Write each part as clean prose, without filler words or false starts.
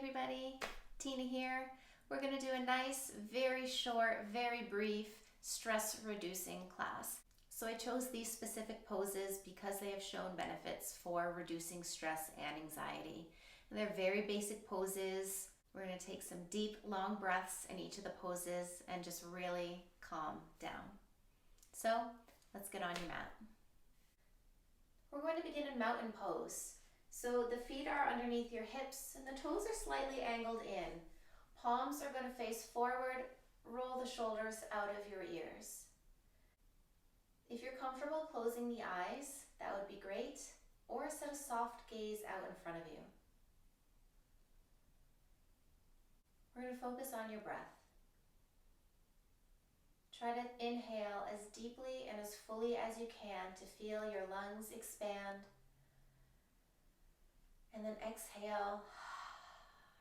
everybody, Tina here. We're going to do a nice, very short, very brief stress reducing class. So I chose these specific poses because they have shown benefits for reducing stress and anxiety. And they're very basic poses. We're going to take some deep, long breaths in each of the poses and just really calm down. So let's get on your mat. We're going to begin in mountain pose. So the feet are underneath your hips and the toes are slightly angled in. Palms are going to face forward, roll the shoulders out of your ears. If you're comfortable closing the eyes, that would be great, or set a soft gaze out in front of you. We're going to focus on your breath. Try to inhale as deeply and as fully as you can to feel your lungs expand. And then exhale.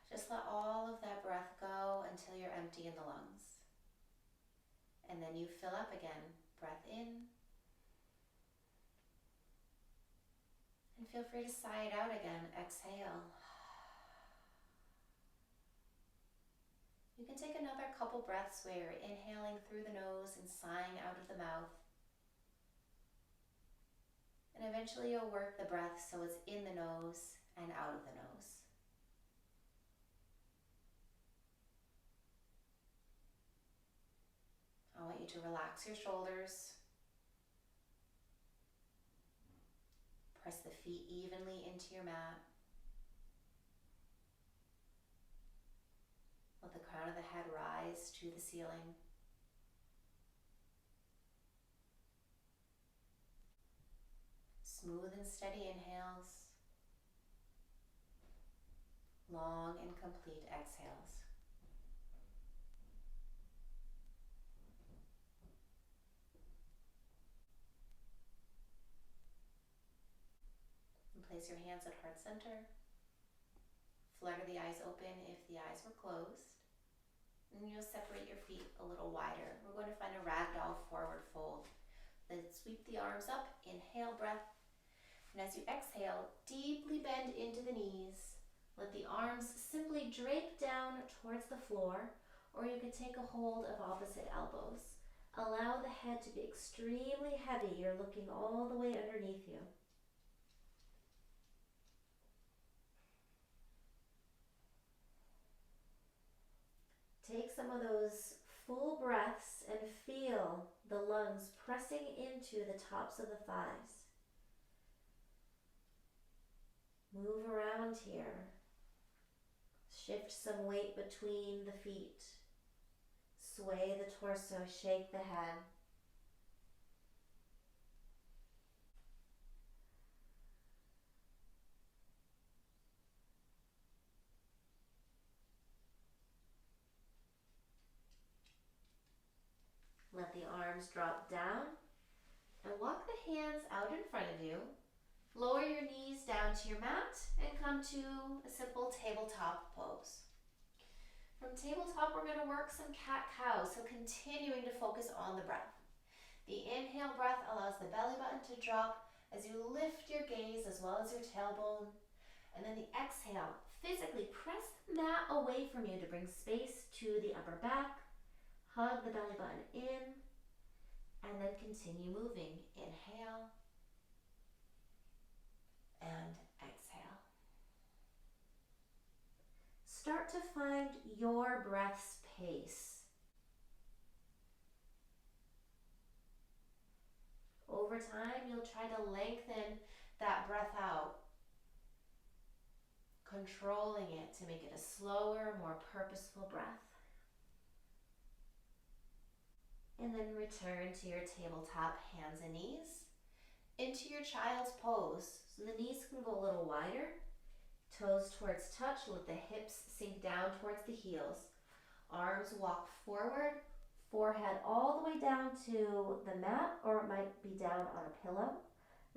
Just let all of that breath go until you're empty in the lungs. And then you fill up again. Breath in. And feel free to sigh it out again. Exhale. You can take another couple breaths where you're inhaling through the nose and sighing out of the mouth. And eventually you'll work the breath so it's in the nose and out of the nose. I want you to relax your shoulders. Press the feet evenly into your mat. Let the crown of the head rise to the ceiling. Smooth and steady inhales. Long and complete exhales. And place your hands at heart center. Flutter the eyes open if the eyes were closed. And you'll separate your feet a little wider. We're going to find a ragdoll forward fold. Then sweep the arms up, inhale breath. And as you exhale, deeply bend into the knees. Let the arms simply drape down towards the floor, or you can take a hold of opposite elbows. Allow the head to be extremely heavy. You're looking all the way underneath you. Take some of those full breaths and feel the lungs pressing into the tops of the thighs. Move around here. Shift some weight between the feet. Sway the torso, shake the head. Let the arms drop down and walk the hands out in front of you. Lower your knees down to your mat and come to a simple tabletop pose. From tabletop, we're going to work some cat-cow, so continuing to focus on the breath. The inhale breath allows the belly button to drop as you lift your gaze as well as your tailbone. And then the exhale, physically press the mat away from you to bring space to the upper back. Hug the belly button in, and then continue moving. Inhale and exhale. Start to find your breath's pace. Over time, you'll try to lengthen that breath out, controlling it to make it a slower, more purposeful breath. And then return to your tabletop hands and knees into your child's pose. So the knees can go a little wider, toes towards touch, let the hips sink down towards the heels. Arms walk forward, forehead all the way down to the mat, or it might be down on a pillow.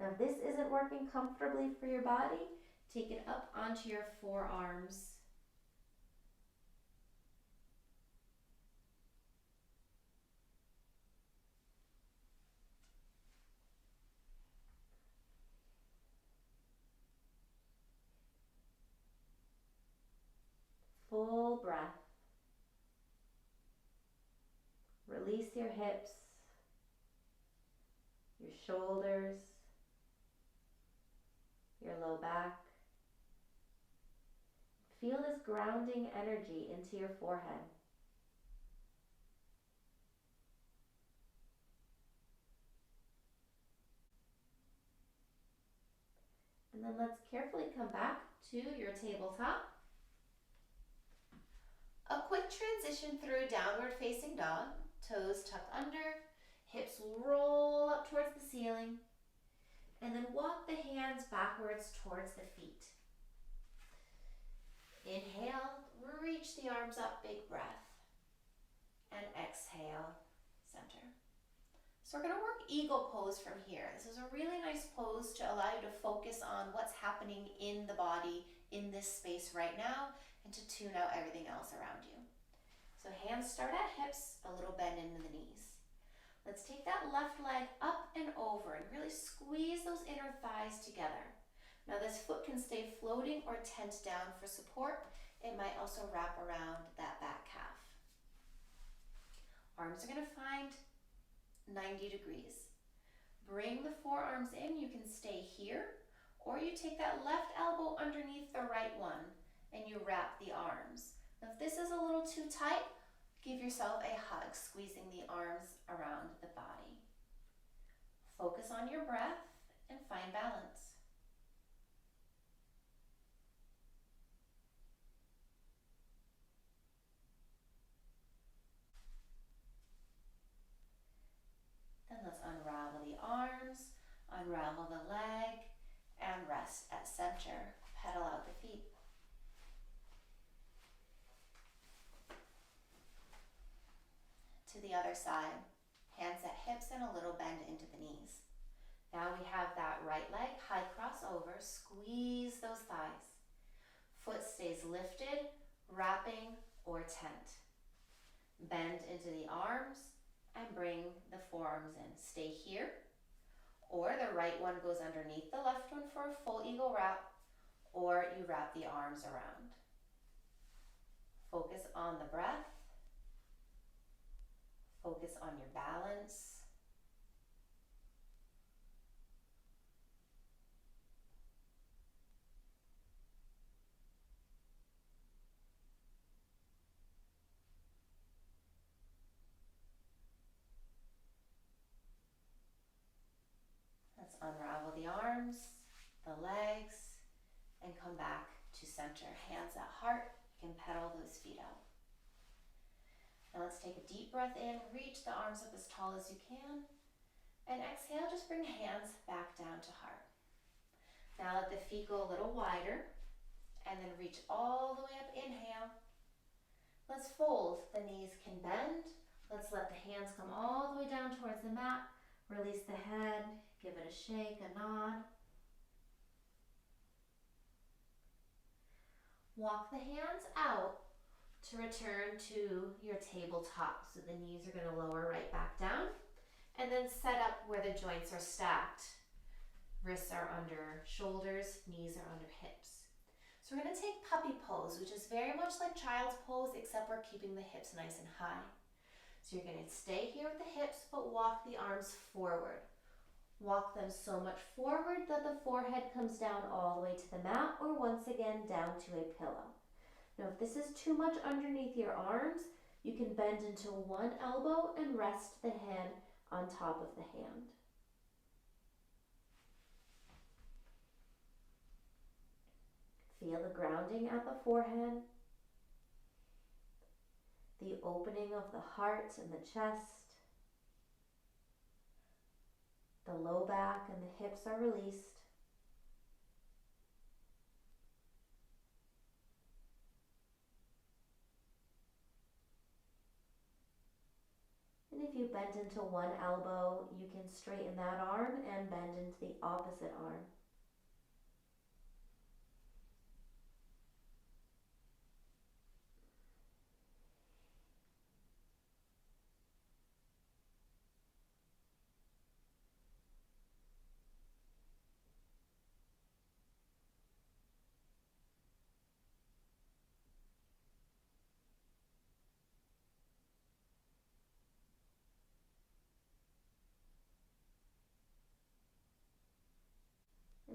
Now if this isn't working comfortably for your body, take it up onto your forearms. full breath. Release your hips, your shoulders, your low back. Feel this grounding energy into your forehead. And then let's carefully come back to your tabletop. A quick transition through downward facing dog. Toes tucked under, hips roll up towards the ceiling, and then walk the hands backwards towards the feet. Inhale, reach the arms up, big breath. And exhale, center. So we're going to work eagle pose from here. This is a really nice pose to allow you to focus on what's happening in the body in this space right now and to tune out everything else around you. So hands start at hips, a little bend into the knees. Let's take that left leg up and over and really squeeze those inner thighs together. Now this foot can stay floating or tent down for support. It might also wrap around that back calf. Arms are going to find 90 degrees. Bring the forearms in. You can stay here, or you take that left elbow underneath the right one and you wrap the arms. Now if this is a little too tight, give yourself a hug, squeezing the arms around the body. Focus on your breath and find balance. Then let's unravel the arms, unravel the leg, and rest at center. Pedal out the feet. To the other side, hands at hips and a little bend into the knees. Now we have that right leg, high crossover, squeeze those thighs. Foot stays lifted, wrapping or tent. Bend into the arms and bring the forearms in. Stay here, or the right one goes underneath the left one for a full eagle wrap, or you wrap the arms around. Focus on the breath. Focus on your balance. Let's unravel the arms, the legs, and come back to center. Hands at heart. You can pedal those feet out. Now let's take a deep breath in, reach the arms up as tall as you can, and exhale, just bring hands back down to heart. Now let the feet go a little wider, and then reach all the way up, inhale. Let's fold, the knees can bend. Let's let the hands come all the way down towards the mat, release the head, give it a shake, a nod. Walk the hands out to return to your tabletop. So the knees are going to lower right back down, and then set up where the joints are stacked. Wrists are under shoulders, knees are under hips. So we're going to take puppy pose, which is very much like child's pose, except we're keeping the hips nice and high. So you're going to stay here with the hips, but walk the arms forward. Walk them so much forward that the forehead comes down all the way to the mat, or once again down to a pillow. Now if this is too much underneath your arms, you can bend into one elbow and rest the hand on top of the hand. Feel the grounding at the forehead, the opening of the heart and the chest. The low back and the hips are released. And if you bend into one elbow, you can straighten that arm and bend into the opposite arm.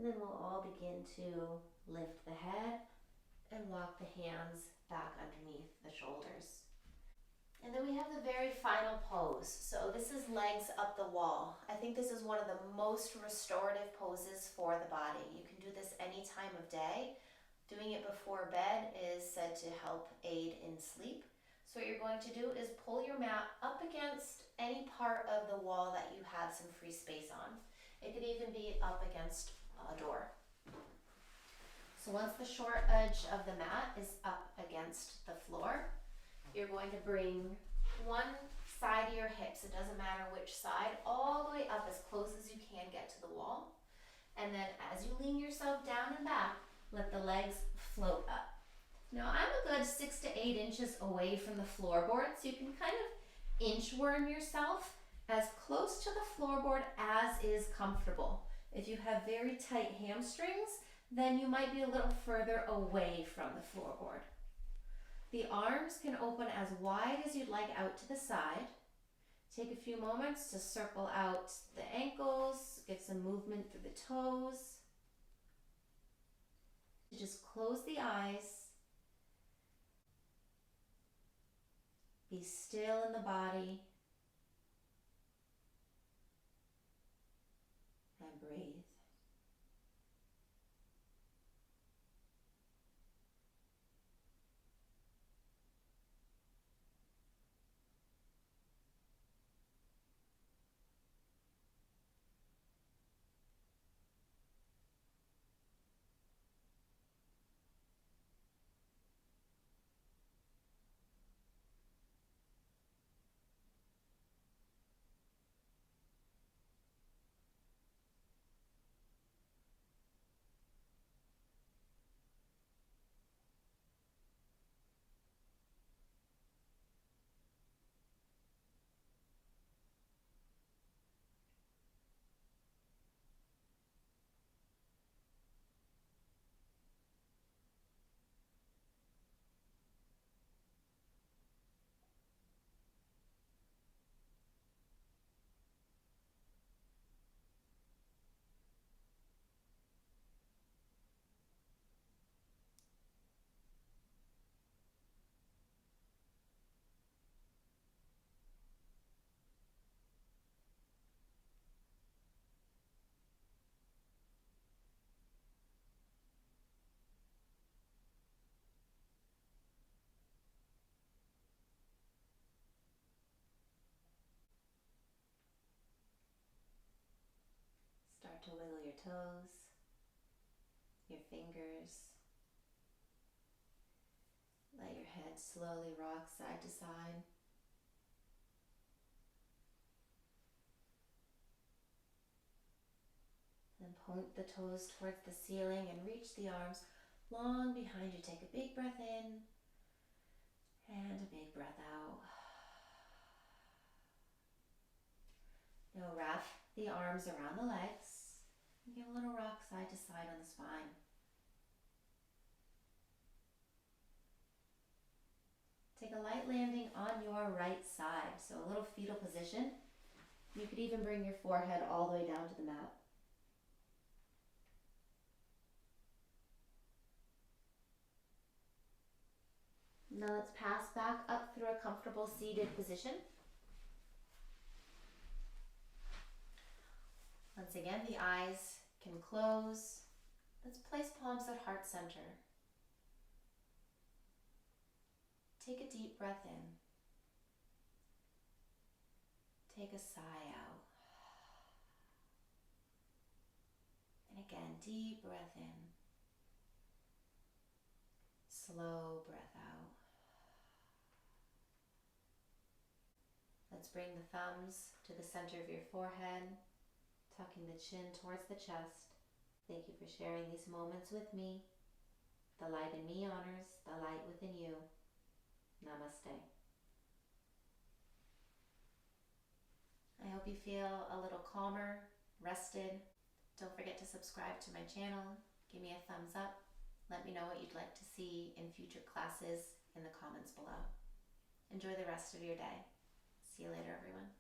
then we'll all begin to lift the head and walk the hands back underneath the shoulders. And then we have the very final pose. So this is legs up the wall. I think this is one of the most restorative poses for the body. You can do this any time of day. Doing it before bed is said to help aid in sleep. So what you're going to do is pull your mat up against any part of the wall that you have some free space on. It could even be up against a door. So once the short edge of the mat is up against the floor, you're going to bring one side of your hips, it doesn't matter which side, all the way up as close as you can get to the wall. And then as you lean yourself down and back, let the legs float up. Now I'm a good 6 to 8 inches away from the floorboard, so you can kind of inchworm yourself as close to the floorboard as is comfortable. If you have very tight hamstrings, then you might be a little further away from the floorboard. The arms can open as wide as you'd like out to the side. Take a few moments to circle out the ankles, get some movement through the toes. Just close the eyes. Be still in the body. And breathe. Start to wiggle your toes, your fingers. Let your head slowly rock side to side. Then point the toes towards the ceiling and reach the arms long behind you. Take a big breath in and a big breath out. Now wrap the arms around the legs and give a little rock side to side on the spine. Take a light landing on your right side, so a little fetal position. You could even bring your forehead all the way down to the mat. Now let's pass back up through a comfortable seated position. Once again, the eyes can close. Let's place palms at heart center. Take a deep breath in. Take a sigh out. And again, deep breath in. Slow breath out. Let's bring the thumbs to the center of your forehead, tucking the chin towards the chest. Thank you for sharing these moments with me. The light in me honors the light within you. Namaste. I hope you feel a little calmer, rested. Don't forget to subscribe to my channel. Give me a thumbs up. Let me know what you'd like to see in future classes in the comments below. Enjoy the rest of your day. See you later, everyone.